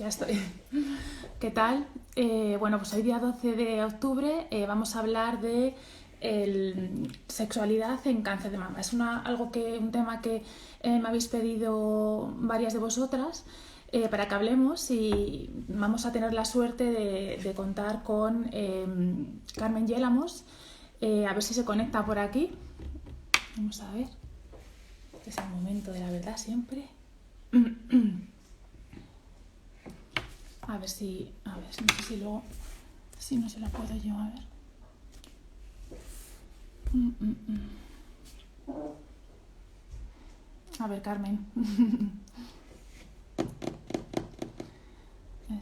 Ya estoy. ¿Qué tal? Bueno, pues hoy día 12 de octubre vamos a hablar de sexualidad en cáncer de mama. Es un tema que me habéis pedido varias de vosotras para que hablemos y vamos a tener la suerte de contar con Carmen Yélamos. A ver si se conecta por aquí. Vamos a ver. Este es el momento de la verdad siempre. A ver, no sé si luego, si no se la puedo yo, a ver. A ver, Carmen.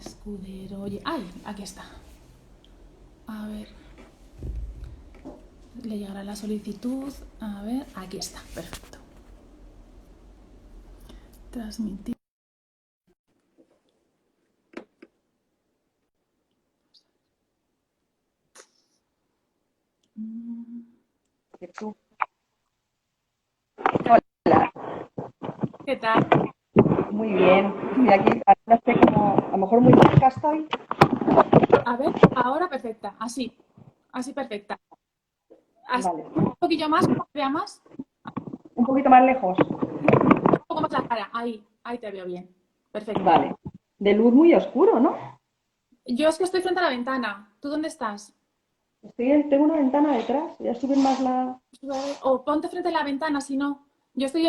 Escudero, oye, ¡ay! Aquí está. A ver, le llegará la solicitud. A ver, aquí está, perfecto. Transmitir. Hola, ¿Qué tal? muy bien. Estoy aquí, ahora estoy como, a lo mejor muy cerca estoy. A ver, ahora perfecta, así perfecta. Así, Vale, un poquillo más, que vea más. un poquito más lejos. Un poco más la cara, ahí te veo bien. Perfecto. Vale. De luz muy oscuro, ¿no? Yo es que estoy frente a la ventana. ¿Tú dónde estás? Tengo una ventana detrás. Voy a subir más la. O ponte frente a la ventana, si no. Yo estoy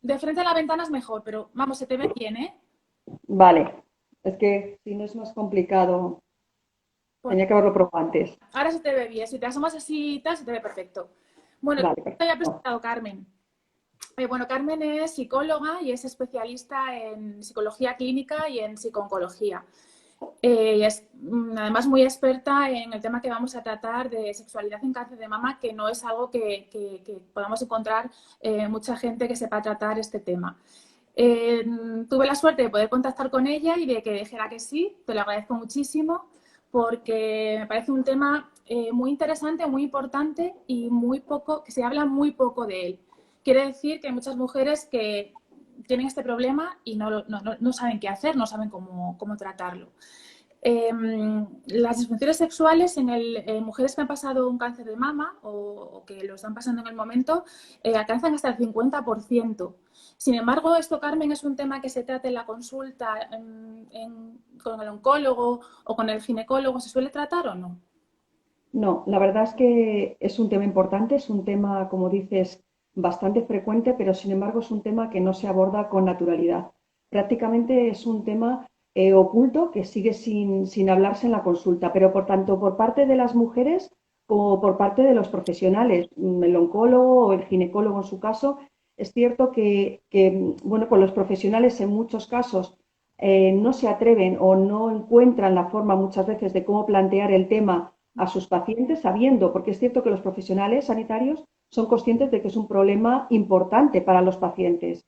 de frente a la ventana es mejor, pero vamos, se te ve bien, ¿eh? Vale. Es que si no es más complicado. Pues Tenía que haberlo probado antes. ahora se te ve bien. Si te asomas así y tal, se te ve perfecto. Bueno, Vale, te había perfecto. presentado Carmen. Bueno, Carmen es psicóloga y es especialista en psicología clínica y en psicooncología. Y es además muy experta en el tema que vamos a tratar de sexualidad en cáncer de mama, que no es algo que podamos encontrar mucha gente que sepa tratar este tema. Eh, Tuve la suerte de poder contactar con ella y de que dijera que sí, te lo agradezco muchísimo porque me parece un tema muy interesante, muy importante y muy poco, que se habla muy poco de él. Quiere decir que hay muchas mujeres que tienen este problema y no saben qué hacer, no saben cómo tratarlo. Eh, las disfunciones sexuales en mujeres que han pasado un cáncer de mama o que lo están pasando en el momento alcanzan hasta el 50%. Sin embargo, esto, Carmen, es un tema que se trata en la consulta con el oncólogo o con el ginecólogo. ¿Se suele tratar o no? No, la verdad es que es un tema importante, es un tema, como dices, bastante frecuente, pero sin embargo es un tema que no se aborda con naturalidad. Prácticamente es un tema oculto que sigue sin hablarse en la consulta, pero por tanto por parte de las mujeres como por parte de los profesionales, el oncólogo o el ginecólogo en su caso, es cierto bueno, pues los profesionales en muchos casos no se atreven o no encuentran la forma muchas veces de cómo plantear el tema a sus pacientes sabiendo, porque es cierto que los profesionales sanitarios son conscientes de que es un problema importante para los pacientes,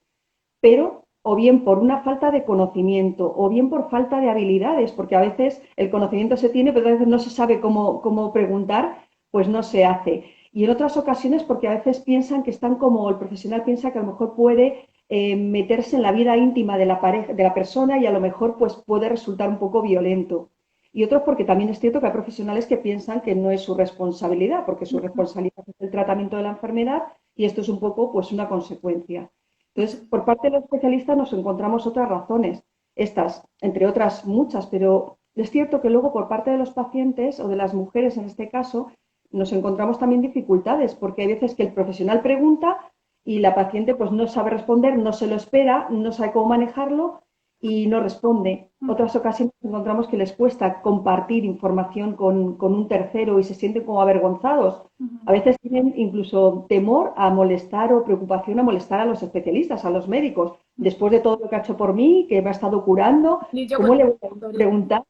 pero o bien por una falta de conocimiento o bien por falta de habilidades, porque a veces el conocimiento se tiene, pero a veces no se sabe cómo preguntar, pues no se hace. Y en otras ocasiones porque a veces piensan que están como el profesional piensa que a lo mejor puede meterse en la vida íntima de la pareja, de la persona y a lo mejor pues puede resultar un poco violento. Y otros porque también es cierto que hay profesionales que piensan que no es su responsabilidad, porque su responsabilidad es el tratamiento de la enfermedad y esto es un poco pues una consecuencia. Entonces, por parte de los especialistas nos encontramos otras razones, estas, entre otras muchas, pero es cierto que luego por parte de los pacientes o de las mujeres en este caso, nos encontramos también dificultades, porque hay veces que el profesional pregunta y la paciente pues no sabe responder, no se lo espera, no sabe cómo manejarlo y no responde. Otras ocasiones encontramos que les cuesta compartir información con un tercero y se sienten como avergonzados. A veces tienen incluso temor a molestar o preocupación a molestar a los especialistas, a los médicos. Después de todo lo que ha hecho por mí, que me ha estado curando, Y yo ¿cómo cuento le voy la a historia. preguntar?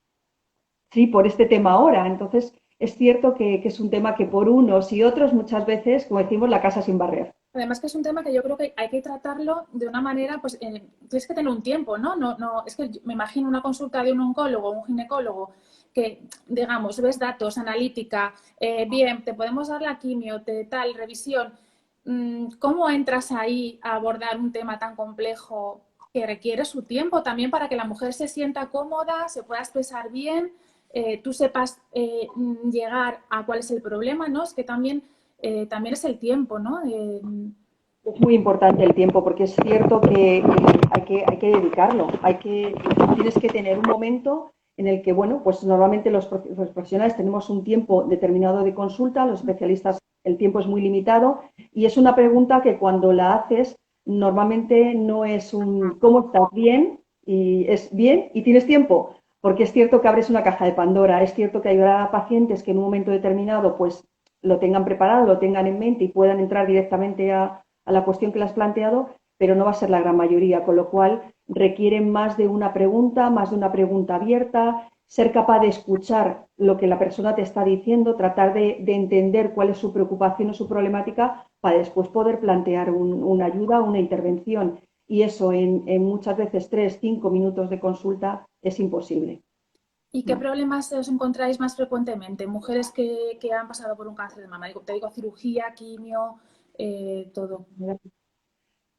Sí, por este tema ahora. Entonces, es cierto que es un tema que por unos y otros muchas veces, como decimos, la casa sin barrer. Además que es un tema que yo creo que hay que tratarlo de una manera, pues tienes que tener un tiempo, ¿no? Es que me imagino una consulta de un oncólogo o un ginecólogo que, digamos, ves datos, analítica, bien, te podemos dar la quimio, tal, revisión. ¿Cómo entras ahí a abordar un tema tan complejo? que requiere su tiempo también para que la mujer se sienta cómoda, se pueda expresar bien, tú sepas llegar a cuál es el problema, ¿no? Es que también es el tiempo, ¿no? Es muy importante el tiempo porque es cierto que hay que dedicarlo, tienes que tener un momento en el que, bueno, pues normalmente los profesionales tenemos un tiempo determinado de consulta, los especialistas el tiempo es muy limitado y es una pregunta que cuando la haces normalmente no es un ¿cómo estás? Bien y es bien y tienes tiempo, porque es cierto que abres una caja de Pandora, es cierto que habrá pacientes que en un momento determinado pues lo tengan preparado, lo tengan en mente y puedan entrar directamente a la cuestión que le has planteado, pero no va a ser la gran mayoría, con lo cual requieren más de una pregunta abierta, ser capaz de escuchar lo que la persona te está diciendo, tratar de entender cuál es su preocupación o su problemática para después poder plantear una ayuda o una intervención. Y eso en muchas veces 3, 5 minutos de consulta es imposible. ¿Y qué ¿No? problemas os encontráis más frecuentemente? Mujeres que han pasado por un cáncer de mama. Te digo cirugía, quimio, todo.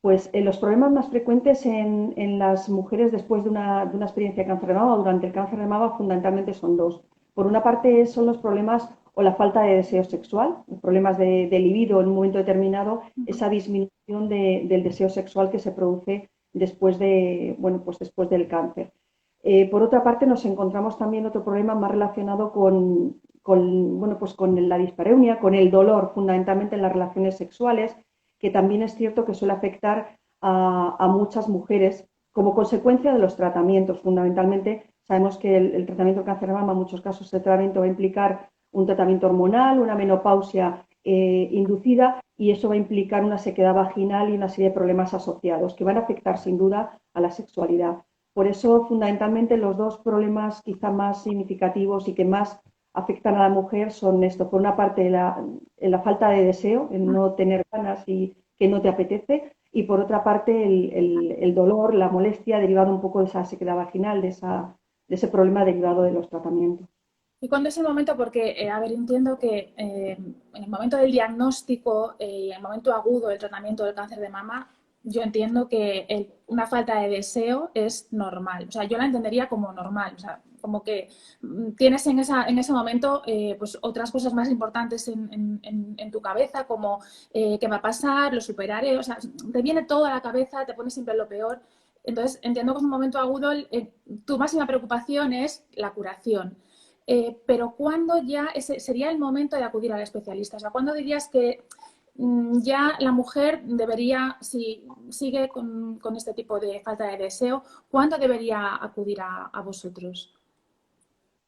Pues los problemas más frecuentes en las mujeres después de una experiencia de cáncer de mama o durante el cáncer de mama fundamentalmente son dos. Por una parte son los problemas o la falta de deseo sexual, problemas de libido en un momento determinado, esa disminución del deseo sexual que se produce después bueno, pues después del cáncer. Por otra parte nos encontramos también otro problema más relacionado bueno, pues con la dispareunia, con el dolor fundamentalmente en las relaciones sexuales, que también es cierto que suele afectar a muchas mujeres como consecuencia de los tratamientos. Fundamentalmente, sabemos que el tratamiento de cáncer de mama, en muchos casos, el tratamiento va a implicar un tratamiento hormonal, una menopausia inducida, y eso va a implicar una sequedad vaginal y una serie de problemas asociados que van a afectar sin duda a la sexualidad. Por eso, fundamentalmente, los dos problemas quizá más significativos y que más afectan a la mujer son esto. Por una parte, la falta de deseo, el no tener ganas y que no te apetece, y por otra parte, el dolor, la molestia derivado un poco de esa sequedad vaginal, de ese problema derivado de los tratamientos. ¿Y cuándo es el momento? Porque, a ver, entiendo que en el momento del diagnóstico y en el momento agudo del tratamiento del cáncer de mama, yo entiendo que una falta de deseo es normal. O sea, yo la entendería como normal. O sea, como que tienes en ese momento pues otras cosas más importantes en tu cabeza, como qué va a pasar, lo superaré. O sea, te viene todo a la cabeza, te pones siempre lo peor. Entonces, entiendo que es un momento agudo. Tu máxima preocupación es la curación. Pero ¿cuándo ya sería el momento de acudir al especialista? O sea, ¿cuándo dirías que ya la mujer debería, si sigue con este tipo de falta de deseo, ¿cuándo debería acudir a vosotros?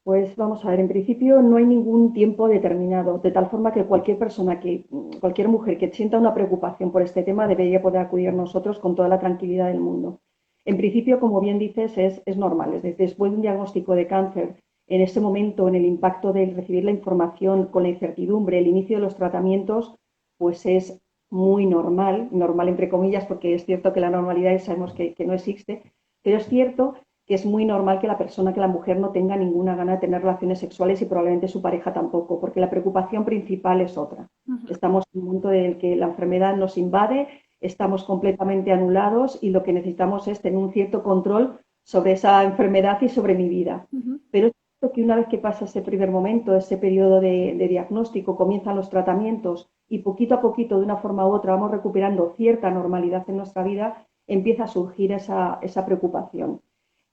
Pues vamos a ver, en principio no hay ningún tiempo determinado, de tal forma que cualquier mujer que sienta una preocupación por este tema debería poder acudir a nosotros con toda la tranquilidad del mundo. En principio, como bien dices, es normal, es decir, después de un diagnóstico de cáncer, en ese momento, en el impacto de recibir la información con la incertidumbre, el inicio de los tratamientos, pues es muy normal, normal entre comillas, porque es cierto que la normalidad sabemos que no existe, pero es cierto que es muy normal que la mujer no tenga ninguna gana de tener relaciones sexuales y probablemente su pareja tampoco, porque la preocupación principal es otra. Estamos en un momento en el que la enfermedad nos invade, estamos completamente anulados y lo que necesitamos es tener un cierto control sobre esa enfermedad y sobre mi vida. Pero es cierto que una vez que pasa ese primer momento, ese periodo de diagnóstico, comienzan los tratamientos y poquito a poquito, de una forma u otra, vamos recuperando cierta normalidad en nuestra vida, empieza a surgir esa preocupación.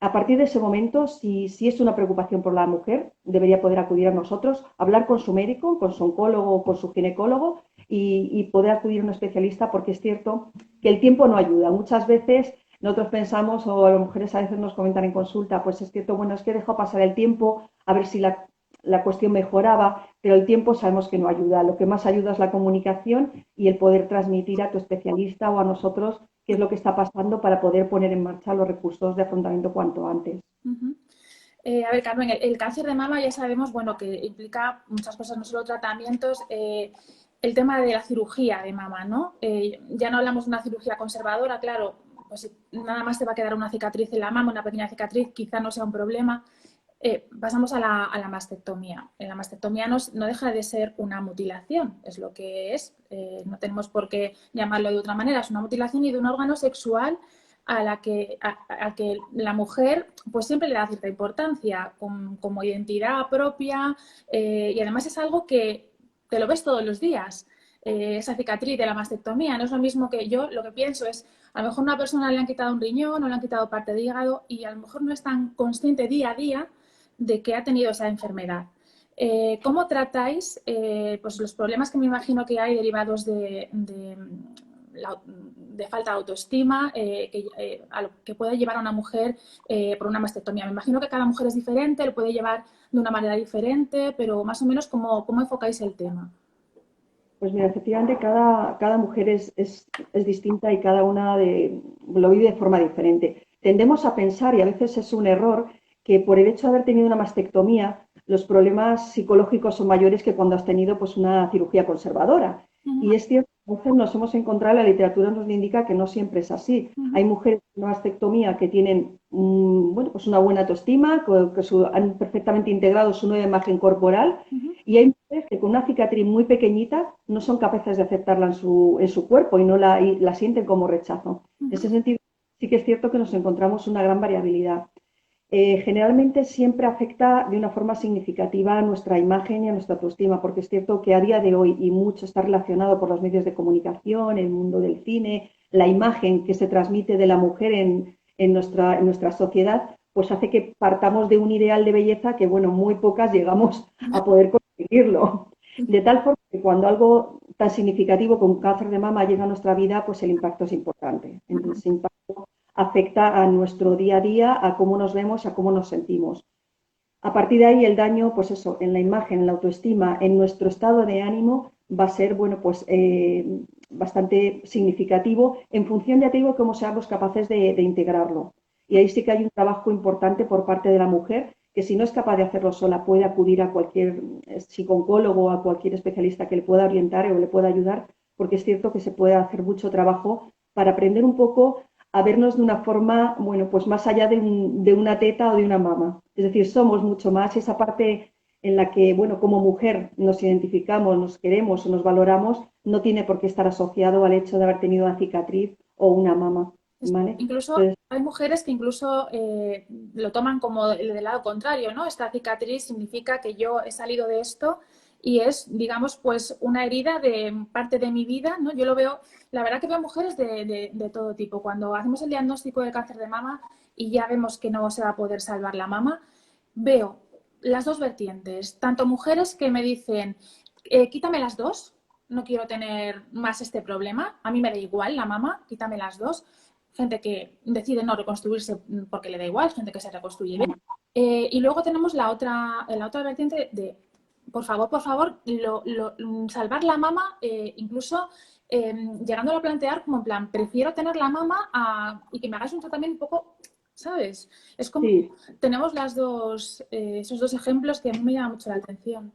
A partir de ese momento, si es una preocupación por la mujer, debería poder acudir a nosotros, hablar con su médico, con su oncólogo o con su ginecólogo y poder acudir a un especialista, porque es cierto que el tiempo no ayuda. Muchas veces nosotros pensamos, o las mujeres a veces nos comentan en consulta, pues es cierto, bueno, es que he dejado pasar el tiempo a ver si la cuestión mejoraba, pero el tiempo sabemos que no ayuda. Lo que más ayuda es la comunicación y el poder transmitir a tu especialista o a nosotros qué es lo que está pasando para poder poner en marcha los recursos de afrontamiento cuanto antes. A ver, Carmen, el cáncer de mama ya sabemos, bueno, que implica muchas cosas, no solo tratamientos, el tema de la cirugía de mama, ¿no? Ya no hablamos de una cirugía conservadora, claro, pues nada más te va a quedar una cicatriz en la mama, una pequeña cicatriz, quizá no sea un problema. Pasamos a la mastectomía. La mastectomía no deja de ser una mutilación, es lo que es. No tenemos por qué llamarlo de otra manera. Es una mutilación y de un órgano sexual a que la mujer pues siempre le da cierta importancia como identidad propia, y además es algo que te lo ves todos los días. Esa cicatriz de la mastectomía no es lo mismo que yo, lo que pienso es, a lo mejor a una persona le han quitado un riñón o le han quitado parte de hígado y a lo mejor no es tan consciente día a día de que ha tenido esa enfermedad. ¿Cómo tratáis pues los problemas que me imagino que hay derivados de falta de autoestima a lo que puede llevar a una mujer por una mastectomía? Me imagino que cada mujer es diferente, lo puede llevar de una manera diferente, pero más o menos ¿cómo enfocáis el tema? Pues mira, efectivamente cada mujer es distinta y cada una lo vive de forma diferente. Tendemos a pensar, y a veces es un error, que por el hecho de haber tenido una mastectomía, los problemas psicológicos son mayores que cuando has tenido pues, una cirugía conservadora. Y es cierto, a veces nos hemos encontrado, la literatura nos indica que no siempre es así. Hay mujeres con una mastectomía que tienen bueno, pues una buena autoestima, han perfectamente integrado su nueva imagen corporal, y hay mujeres que con una cicatriz muy pequeñita no son capaces de aceptarla en su cuerpo y y la sienten como rechazo. En ese sentido, sí que es cierto que nos encontramos una gran variabilidad. Generalmente siempre afecta de una forma significativa a nuestra imagen y a nuestra autoestima, porque es cierto que a día de hoy, y mucho está relacionado por los medios de comunicación, el mundo del cine, la imagen que se transmite de la mujer en nuestra sociedad, pues hace que partamos de un ideal de belleza que, bueno, muy pocas llegamos a poder conseguirlo. De tal forma que cuando algo tan significativo como un cáncer de mama llega a nuestra vida, pues el impacto es importante. Ese impacto afecta a nuestro día a día, a cómo nos vemos, a cómo nos sentimos. A partir de ahí el daño, pues eso, en la imagen, en la autoestima, en nuestro estado de ánimo va a ser, bueno, pues bastante significativo en función, ya te digo, cómo seamos capaces de integrarlo. Y ahí sí que hay un trabajo importante por parte de la mujer, que si no es capaz de hacerlo sola, puede acudir a cualquier psicólogo o a cualquier especialista que le pueda orientar o le pueda ayudar, porque es cierto que se puede hacer mucho trabajo para aprender un poco a vernos de una forma, bueno, pues más allá de una teta o de una mama. Es decir, somos mucho más esa parte en la que, bueno, como mujer nos identificamos, nos queremos o nos valoramos, no tiene por qué estar asociado al hecho de haber tenido una cicatriz o una mama, ¿vale? Incluso Entonces, hay mujeres que incluso lo toman como del lado contrario, ¿no? Esta cicatriz significa que yo he salido de esto y es, digamos, pues una herida de parte de mi vida, ¿no? Yo lo veo, la verdad que veo mujeres de todo tipo. Cuando hacemos el diagnóstico de cáncer de mama y ya vemos que no se va a poder salvar la mama, veo las dos vertientes, tanto mujeres que me dicen, quítame las dos, no quiero tener más este problema, a mí me da igual la mama, quítame las dos. Gente que decide no reconstruirse porque le da igual, gente que se reconstruye bien. Y luego tenemos la otra vertiente de, por favor, salvar la mama, incluso llegándolo a plantear como en plan, prefiero tener la mama y que me hagáis un tratamiento un poco, ¿sabes? Es como, sí, tenemos esos dos ejemplos que a mí me llaman mucho la atención.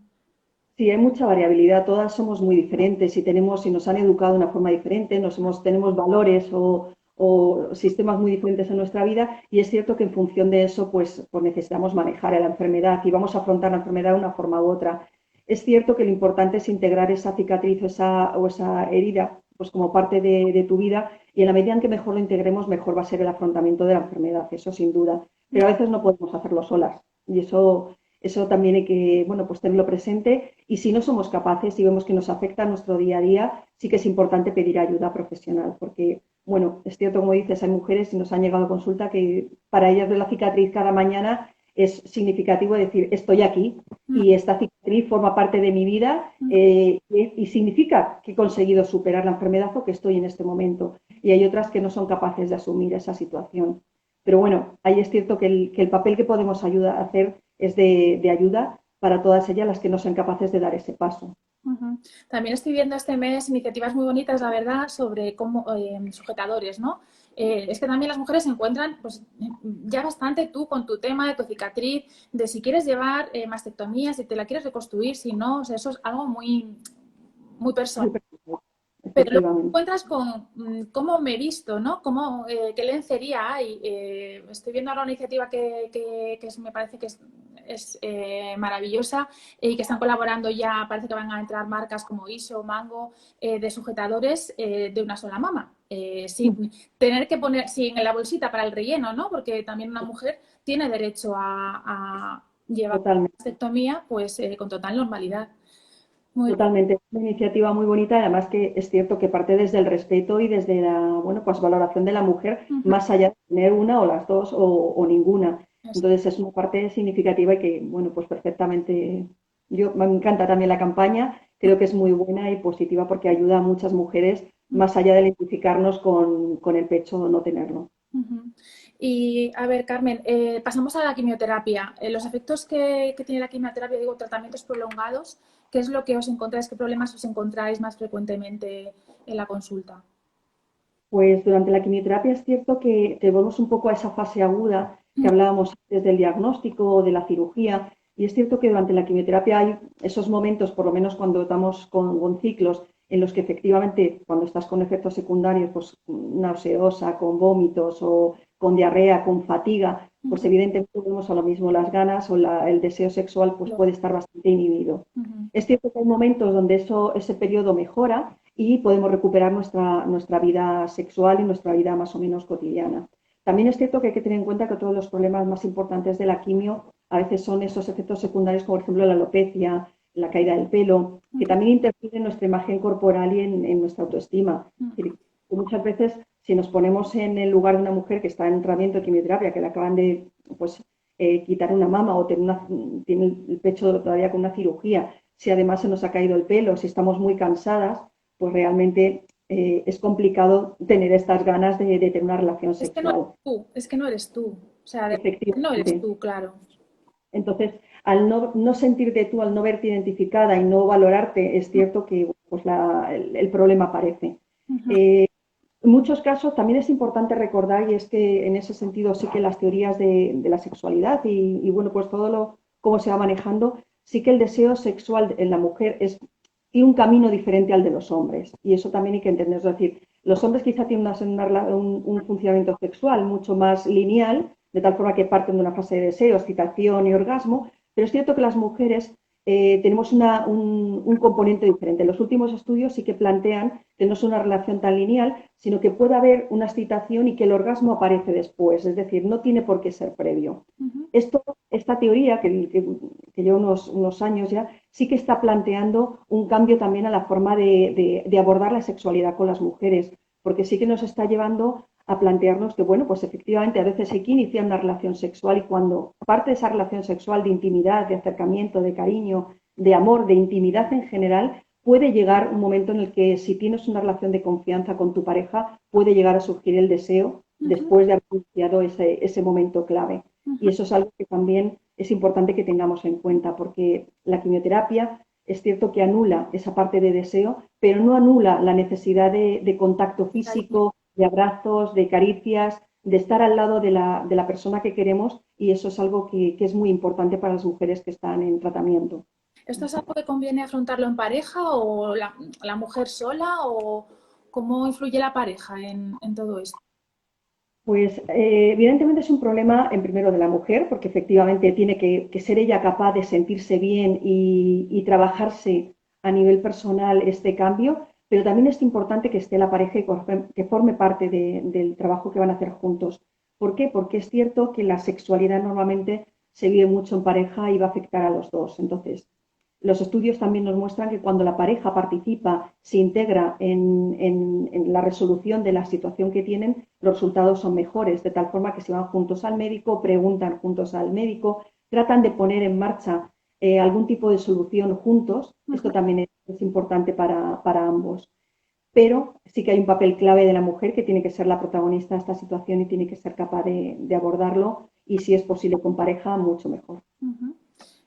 sí, hay mucha variabilidad, todas somos muy diferentes y y nos han educado de una forma diferente, tenemos valores o sistemas muy diferentes en nuestra vida, y es cierto que en función de eso pues necesitamos manejar la enfermedad y vamos a afrontar la enfermedad de una forma u otra. Es cierto que lo importante es integrar esa cicatriz o esa herida pues como parte de tu vida, y en la medida en que mejor lo integremos, mejor va a ser el afrontamiento de la enfermedad, eso sin duda. Pero a veces no podemos hacerlo solas, y eso también hay que, bueno, pues tenerlo presente, y si no somos capaces y vemos que nos afecta a nuestro día a día, sí que es importante pedir ayuda profesional, porque, bueno, es cierto, como dices, hay mujeres y nos han llegado a consulta que para ellas ver la cicatriz cada mañana es significativo decir, estoy aquí y esta cicatriz forma parte de mi vida, y significa que he conseguido superar la enfermedad o que estoy en este momento. Y hay otras que no son capaces de asumir esa situación. Pero bueno, ahí es cierto que el papel que podemos ayudar a hacer es de ayuda para todas ellas las que no sean capaces de dar ese paso. También estoy viendo este mes iniciativas muy bonitas, la verdad, sobre cómo sujetadores, ¿no? Es que también las mujeres se encuentran, pues, ya bastante tú con tu tema de tu cicatriz, de si quieres llevar mastectomía, si te la quieres reconstruir, si no, o sea, eso es algo muy personal. Muy perfecto, Pero luego te efectivamente. encuentras con cómo me he visto, ¿no? ¿Qué lencería hay? Estoy viendo ahora una iniciativa me parece que es es maravillosa y que están colaborando ya, parece que van a entrar marcas como ISO, Mango, de sujetadores de una sola mama, sin tener que poner, sin la bolsita para el relleno, ¿no? Porque también una mujer tiene derecho a llevar una Totalmente. mastectomía pues con total normalidad. Muy bien. Totalmente, es una iniciativa muy bonita, además que es cierto que parte desde el respeto y desde la, bueno, pues valoración de la mujer, Ujú. más allá de tener una o las dos o ninguna. Eso. Entonces es una parte significativa y que, bueno, pues perfectamente, yo me encanta también la campaña, creo que es muy buena y positiva porque ayuda a muchas mujeres, más allá de identificarnos con el pecho o no tenerlo. Ujú. Y a ver, Carmen, pasamos a la quimioterapia. Los efectos que tiene la quimioterapia, digo, tratamientos prolongados, ¿qué es lo que os encontráis? ¿Qué problemas os encontráis más frecuentemente en la consulta? Pues durante la quimioterapia es cierto que te volvemos un poco a esa fase aguda que hablábamos antes del diagnóstico o de la cirugía. Y es cierto que durante la quimioterapia hay esos momentos, por lo menos cuando estamos con ciclos, en los que efectivamente cuando estás con efectos secundarios, pues nauseosa, con vómitos o con diarrea, con fatiga, pues Ujú. evidentemente volvemos a lo mismo, las ganas o el deseo sexual pues puede estar bastante inhibido. Ujú. Es cierto que hay momentos donde ese periodo mejora y podemos recuperar nuestra vida sexual y nuestra vida más o menos cotidiana. También es cierto que hay que tener en cuenta que todos los problemas más importantes de la quimio a veces son esos efectos secundarios, como por ejemplo la alopecia, la caída del pelo, que Ujú. también interfieren en nuestra imagen corporal y en nuestra autoestima. Es decir, que muchas veces, si nos ponemos en el lugar de una mujer que está en tratamiento de quimioterapia, que le acaban de pues, quitar una mama o tiene el pecho todavía con una cirugía, si además se nos ha caído el pelo, si estamos muy cansadas, pues realmente es complicado tener estas ganas de tener una relación Es que no eres sexual. tú, es que no eres tú. O sea, no eres Efectivamente. tú, claro. Entonces, al no sentirte tú, al no verte identificada y no valorarte, es cierto que pues el problema aparece. Ujú. En muchos casos también es importante recordar, y es que en ese sentido sí que las teorías de la sexualidad bueno, pues todo cómo se va manejando, sí que el deseo sexual en la mujer tiene un camino diferente al de los hombres. Y eso también hay que entender. Es decir, los hombres quizá tienen un funcionamiento sexual mucho más lineal, de tal forma que parten de una fase de deseo, excitación y orgasmo, pero es cierto que las mujeres tenemos un componente diferente. Los últimos estudios sí que plantean que no es una relación tan lineal, sino que puede haber una excitación y que el orgasmo aparece después, es decir, no tiene por qué ser previo. Ujú. Esta teoría, que lleva unos años ya, sí que está planteando un cambio también a la forma de abordar la sexualidad con las mujeres, porque sí que nos está llevando a plantearnos que, bueno, pues efectivamente a veces hay que iniciar una relación sexual y cuando parte de esa relación sexual de intimidad, de acercamiento, de cariño, de amor, de intimidad en general, puede llegar un momento en el que si tienes una relación de confianza con tu pareja, puede llegar a surgir el deseo Ujú. después de haber iniciado ese momento clave. Y Ujú. eso es algo que también es importante que tengamos en cuenta, porque la quimioterapia es cierto que anula esa parte de deseo, pero no anula la necesidad de contacto Cariño. físico, de abrazos, de caricias, de estar al lado de la persona que queremos, y eso es algo que es muy importante para las mujeres que están en tratamiento. ¿Esto es algo que conviene afrontarlo en pareja o la mujer sola o cómo influye la pareja en todo esto? Pues evidentemente es un problema en primero de la mujer, porque efectivamente tiene que ser ella capaz de sentirse bien y trabajarse a nivel personal este cambio, pero también es importante que esté la pareja y que forme parte del trabajo que van a hacer juntos. ¿Por qué? Porque es cierto que la sexualidad normalmente se vive mucho en pareja y va a afectar a los dos. Entonces, los estudios también nos muestran que cuando la pareja participa, se integra en la resolución de la situación que tienen, los resultados son mejores, de tal forma que se van juntos al médico, preguntan juntos al médico, tratan de poner en marcha algún tipo de solución juntos. Esto Ujú. también es importante para ambos. Pero sí que hay un papel clave de la mujer que tiene que ser la protagonista de esta situación y tiene que ser capaz de abordarlo y si es posible con pareja, mucho mejor. Ujú.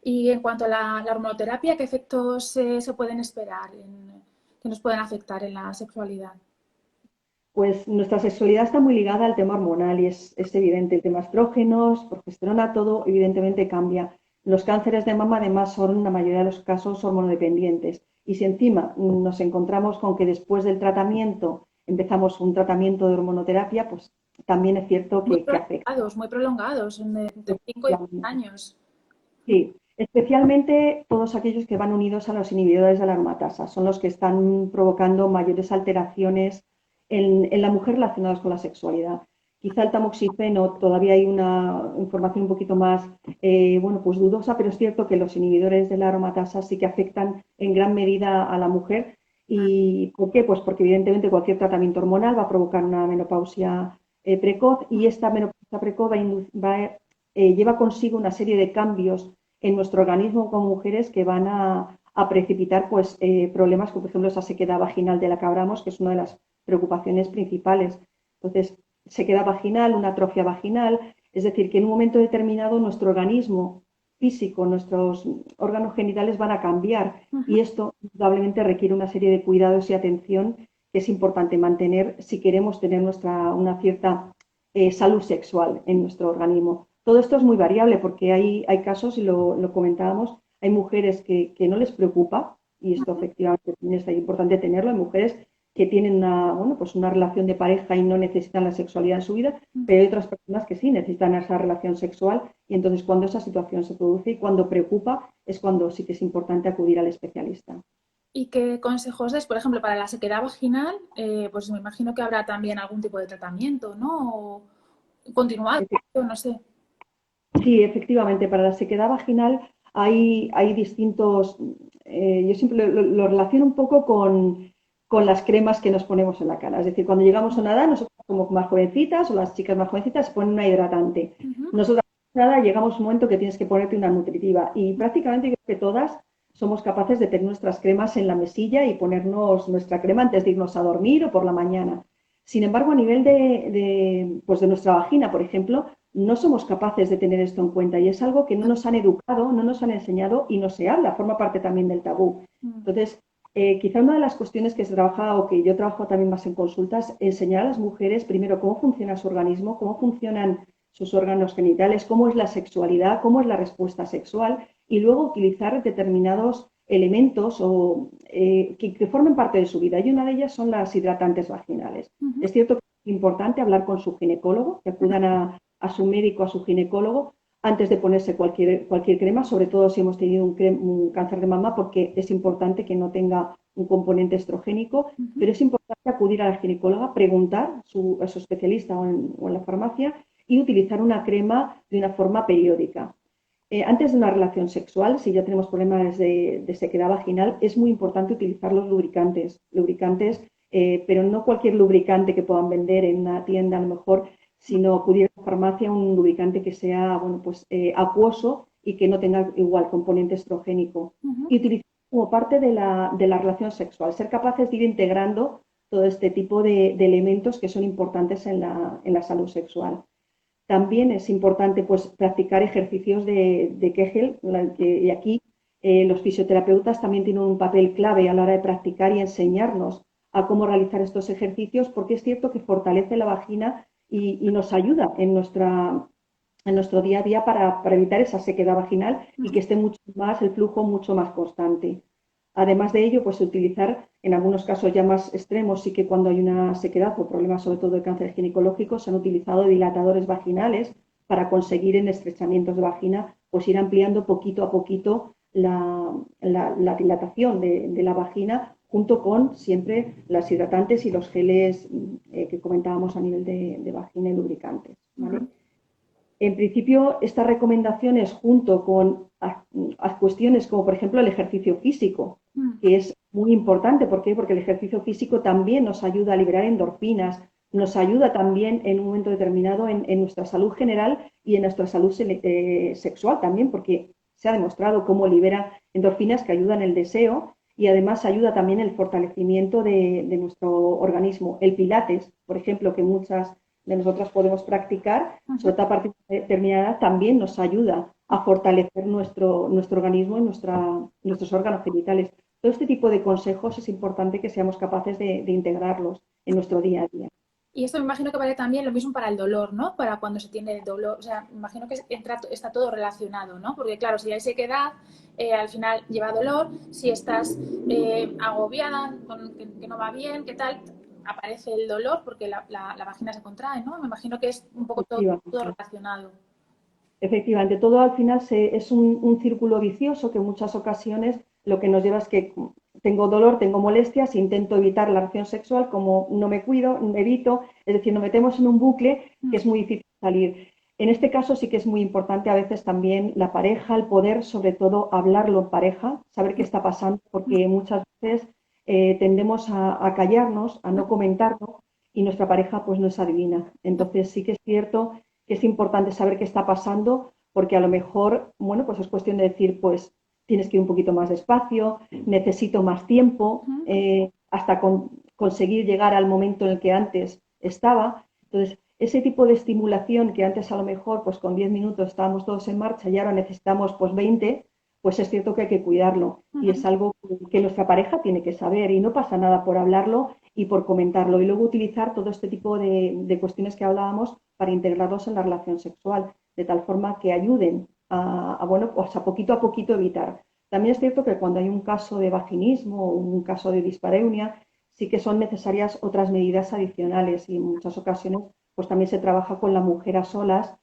Y en cuanto a la hormonoterapia, ¿qué efectos se pueden esperar que nos pueden afectar en la sexualidad? Pues nuestra sexualidad está muy ligada al tema hormonal y es evidente, el tema estrógenos, progesterona, todo evidentemente cambia. Los cánceres de mama además son en la mayoría de los casos hormonodependientes. Y si encima nos encontramos con que después del tratamiento empezamos un tratamiento de hormonoterapia, pues también es cierto que afecta. Muy prolongados, de 5 y 10 años. Sí, especialmente todos aquellos que van unidos a los inhibidores de la aromatasa, son los que están provocando mayores alteraciones en la mujer relacionadas con la sexualidad. Quizá el tamoxifeno todavía hay una información un poquito más, bueno, pues dudosa, pero es cierto que los inhibidores de la aromatasa sí que afectan en gran medida a la mujer. ¿Y por qué? Pues porque evidentemente cualquier tratamiento hormonal va a provocar una menopausia precoz y esta menopausia precoz lleva consigo una serie de cambios en nuestro organismo como mujeres que van a precipitar pues, problemas como por ejemplo esa sequedad vaginal de la que hablamos, que es una de las preocupaciones principales. Entonces, sequedad vaginal, una atrofia vaginal, es decir, que en un momento determinado nuestro organismo físico, nuestros órganos genitales van a cambiar y esto indudablemente requiere una serie de cuidados y atención que es importante mantener si queremos tener una cierta salud sexual en nuestro organismo. Todo esto es muy variable porque hay casos, y lo comentábamos, hay mujeres que no les preocupa, y esto efectivamente también es importante tenerlo, hay mujeres que tienen bueno, pues una relación de pareja y no necesitan la sexualidad en su vida, pero hay otras personas que sí necesitan esa relación sexual y entonces cuando esa situación se produce y cuando preocupa es cuando sí que es importante acudir al especialista. ¿Y qué consejos des? Por ejemplo, para la sequedad vaginal, pues me imagino que habrá también algún tipo de tratamiento, ¿no? O continuado, no sé. Sí, efectivamente, para la sequedad vaginal hay distintos, yo siempre lo relaciono un poco con las cremas que nos ponemos en la cara. Es decir, cuando llegamos a una edad, nosotros como más jovencitas o las chicas más jovencitas se ponen una hidratante. Ujú. Nosotras, nada, llegamos a un momento que tienes que ponerte una nutritiva y prácticamente creo que todas somos capaces de tener nuestras cremas en la mesilla y ponernos nuestra crema antes de irnos a dormir o por la mañana. Sin embargo, a nivel pues de nuestra vagina, por ejemplo, no somos capaces de tener esto en cuenta y es algo que no nos han educado, no nos han enseñado y no se habla, forma parte también del tabú. Entonces, quizá una de las cuestiones que se trabaja o que yo trabajo también más en consultas, enseñar a las mujeres primero cómo funciona su organismo, cómo funcionan sus órganos genitales, cómo es la sexualidad, cómo es la respuesta sexual y luego utilizar determinados elementos que formen parte de su vida. Y una de ellas son las hidratantes vaginales. Ujú. Es cierto que es importante hablar con su ginecólogo, que acudan a su médico, a su ginecólogo, antes de ponerse cualquier crema, sobre todo si hemos tenido un cáncer de mama, porque es importante que no tenga un componente estrogénico, Ujú. pero es importante acudir a la ginecóloga, preguntar a su especialista o en la farmacia y utilizar una crema de una forma periódica. Antes de una relación sexual, si ya tenemos problemas de sequedad vaginal, es muy importante utilizar los lubricantes, pero no cualquier lubricante que puedan vender en una tienda a lo mejor, sino acudir a la farmacia un lubricante que sea bueno, pues, acuoso y que no tenga igual componente estrogénico. Ujú. Y utilizar como parte de la relación sexual, ser capaces de ir integrando todo este tipo de elementos que son importantes en la salud sexual. También es importante pues, practicar ejercicios de Kegel, y aquí los fisioterapeutas también tienen un papel clave a la hora de practicar y enseñarnos a cómo realizar estos ejercicios, porque es cierto que fortalece la vagina y nos ayuda en nuestro día a día para evitar esa sequedad vaginal y que esté mucho más, el flujo mucho más constante. Además de ello, pues utilizar en algunos casos ya más extremos, sí que cuando hay una sequedad o problemas sobre todo de cáncer ginecológico, se han utilizado dilatadores vaginales para conseguir en estrechamientos de vagina, pues ir ampliando poquito a poquito la dilatación de la vagina junto con siempre las hidratantes y los geles que comentábamos a nivel de vagina y lubricantes. ¿Vale? En principio, estas recomendaciones junto con cuestiones como, por ejemplo, el ejercicio físico, Mm. que es muy importante. ¿Por qué? Porque el ejercicio físico también nos ayuda a liberar endorfinas, nos ayuda también en un momento determinado en nuestra salud general y en nuestra salud sexual también, porque se ha demostrado cómo libera endorfinas que ayudan el deseo y además ayuda también el fortalecimiento de nuestro organismo. El pilates, por ejemplo, que muchas de nosotras podemos practicar, Ujú. sobre todo a partir de determinada edad, también nos ayuda a fortalecer nuestro organismo y nuestros órganos genitales. Todo este tipo de consejos es importante que seamos capaces de integrarlos en nuestro día a día. Y esto me imagino que vale también lo mismo para el dolor, ¿no? Para cuando se tiene dolor. O sea, me imagino que está todo relacionado, ¿no? Porque claro, si hay sequedad, al final lleva dolor. Si estás agobiada, que no va bien, ¿qué tal? Aparece el dolor porque la vagina se contrae, ¿no? Me imagino que es un poco todo Efectivamente. relacionado. Efectivamente, todo al final es un círculo vicioso que en muchas ocasiones lo que nos lleva es que tengo dolor, tengo molestias, intento evitar la relación sexual, como no me cuido, evito, es decir, nos metemos en un bucle que es muy difícil salir. En este caso sí que es muy importante a veces también la pareja, el poder sobre todo hablarlo en pareja, saber qué está pasando, porque muchas veces tendemos a callarnos, a no comentarlo y nuestra pareja pues no es adivina. Entonces sí que es cierto que es importante saber qué está pasando, porque a lo mejor, bueno, pues es cuestión de decir, pues tienes que ir un poquito más despacio, necesito más tiempo, hasta conseguir llegar al momento en el que antes estaba. Entonces, ese tipo de estimulación que antes a lo mejor, pues con 10 minutos estábamos todos en marcha y ahora necesitamos pues 20, pues es cierto que hay que cuidarlo y es algo que nuestra pareja tiene que saber y no pasa nada por hablarlo y por comentarlo y luego utilizar todo este tipo de cuestiones que hablábamos para integrarlos en la relación sexual, de tal forma que ayuden bueno, pues a poquito evitar. También es cierto que cuando hay un caso de vaginismo o un caso de dispareunia, sí que son necesarias otras medidas adicionales y en muchas ocasiones pues también se trabaja con la mujer a solas,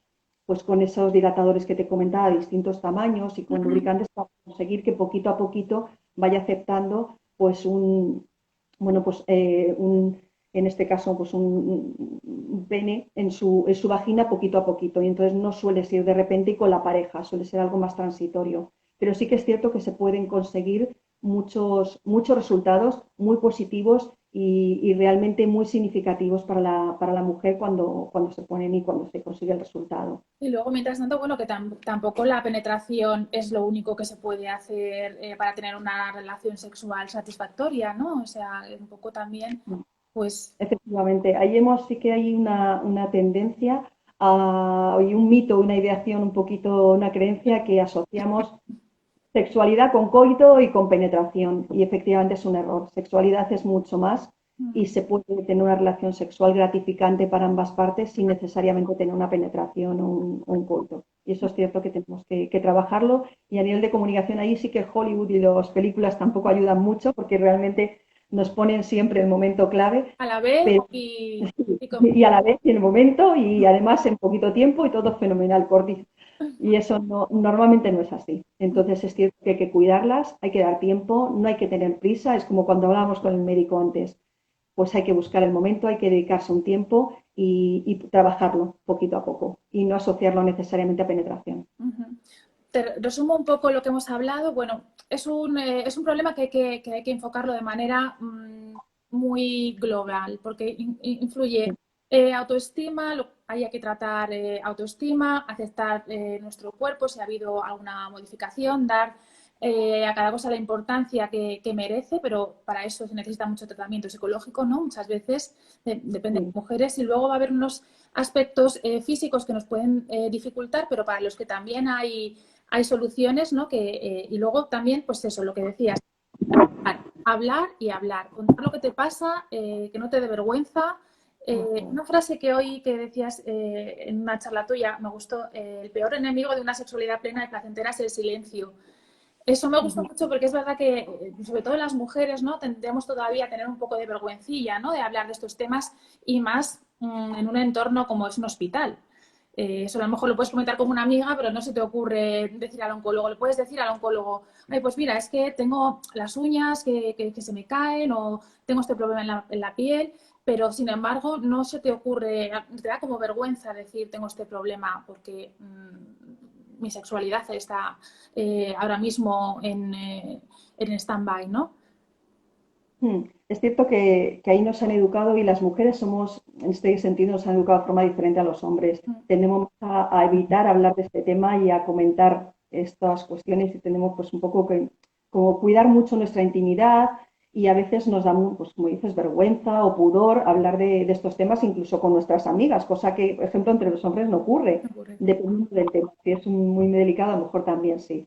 pues con esos dilatadores que te comentaba de distintos tamaños y con lubricantes para conseguir que poquito a poquito vaya aceptando pues bueno, pues en este caso, pues un pene en su vagina poquito a poquito. Y entonces no suele ser de repente y con la pareja, suele ser algo más transitorio. Pero sí que es cierto que se pueden conseguir muchos resultados muy positivos y realmente muy significativos para la mujer cuando se ponen y cuando se consigue el resultado. Y luego, mientras tanto, bueno, que tampoco la penetración es lo único que se puede hacer para tener una relación sexual satisfactoria, ¿no? O sea, un poco también, pues... Efectivamente, sí que hay una tendencia y un mito, una ideación, un poquito, una creencia que asociamos sexualidad con coito y con penetración. Y efectivamente es un error. Sexualidad es mucho más y se puede tener una relación sexual gratificante para ambas partes sin necesariamente tener una penetración o un coito. Y eso es cierto que tenemos que trabajarlo. Y a nivel de comunicación ahí sí que Hollywood y las películas tampoco ayudan mucho porque realmente nos ponen siempre el momento clave, A la vez pero y a la vez y en el momento y además en poquito tiempo y todo fenomenal, Cordy. Y eso normalmente no es así. Entonces es cierto que hay que cuidarlas, hay que dar tiempo, no hay que tener prisa. Es como cuando hablábamos con el médico antes. Pues hay que buscar el momento, hay que dedicarse un tiempo y trabajarlo poquito a poco y no asociarlo necesariamente a penetración. Te resumo un poco lo que hemos hablado. Bueno, es un problema que hay que enfocarlo de manera muy global, porque influye autoestima, hay que tratar autoestima, aceptar nuestro cuerpo si ha habido alguna modificación, dar a cada cosa la importancia que merece, pero para eso se necesita mucho tratamiento psicológico, ¿no? Muchas veces depende de las mujeres y luego va a haber unos aspectos físicos que nos pueden dificultar, pero para los que también hay soluciones, ¿no? Y luego también, pues eso, lo que decías, hablar y hablar, contar lo que te pasa, que no te dé vergüenza. Una frase que hoy que decías en una charla tuya me gustó, el peor enemigo de una sexualidad plena y placentera es el silencio. Eso me gusta mucho porque es verdad que, sobre todo las mujeres, ¿no? Tendemos todavía a tener un poco de vergüencilla, ¿no? De hablar de estos temas y más en un entorno como es un hospital. Eso a lo mejor lo puedes comentar con una amiga, pero no se te ocurre decir al oncólogo. Le puedes decir al oncólogo, ay, pues mira, es que tengo las uñas que se me caen o tengo este problema en la piel, pero sin embargo no se te ocurre, te da como vergüenza decir tengo este problema porque mi sexualidad está ahora mismo en stand-by, ¿no? Es cierto que ahí nos han educado y las mujeres somos, en este sentido, nos han educado de forma diferente a los hombres. Tendemos a evitar hablar de este tema y a comentar estas cuestiones y tenemos pues un poco que como cuidar mucho nuestra intimidad y a veces nos da, pues como dices, vergüenza o pudor hablar de estos temas incluso con nuestras amigas, cosa que, por ejemplo, entre los hombres no ocurre, dependiendo del tema. Si es muy delicado, a lo mejor también sí.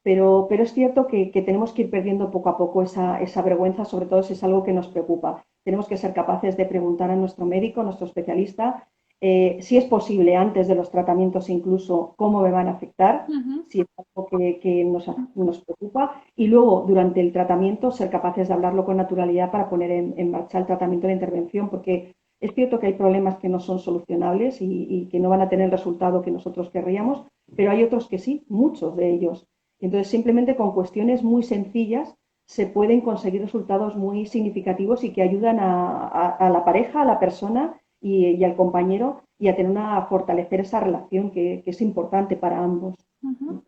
Pero es cierto que tenemos que ir perdiendo poco a poco esa vergüenza, sobre todo si es algo que nos preocupa. Tenemos que ser capaces de preguntar a nuestro médico, a nuestro especialista, si es posible antes de los tratamientos incluso cómo me van a afectar, si es algo que nos preocupa, y luego durante el tratamiento ser capaces de hablarlo con naturalidad para poner en marcha el tratamiento de intervención, porque es cierto que hay problemas que no son solucionables y que no van a tener el resultado que nosotros querríamos, pero hay otros que sí, muchos de ellos. Entonces, simplemente con cuestiones muy sencillas se pueden conseguir resultados muy significativos y que ayudan a la pareja, a la persona y al compañero y a tener a fortalecer esa relación que es importante para ambos. Ujú.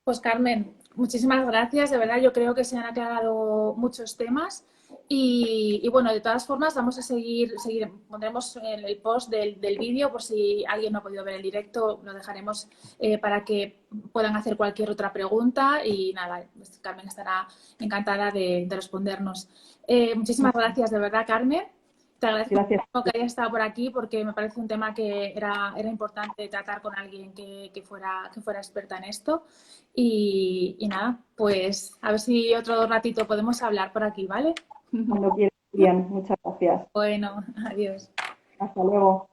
Pues Carmen, muchísimas gracias. De verdad, yo creo que se han aclarado muchos temas y bueno, de todas formas vamos a seguir pondremos el post del vídeo por si alguien no ha podido ver el directo, lo dejaremos para que puedan hacer cualquier otra pregunta y nada, pues Carmen estará encantada de respondernos. Muchísimas gracias, de verdad, Carmen. Te agradezco Gracias. mucho que hayas estado por aquí porque me parece un tema que era importante tratar con alguien que fuera experta en esto. Y nada, pues a ver si otro ratito podemos hablar por aquí, ¿vale? Cuando quieras, Miriam. Muchas gracias. Bueno, adiós. Hasta luego.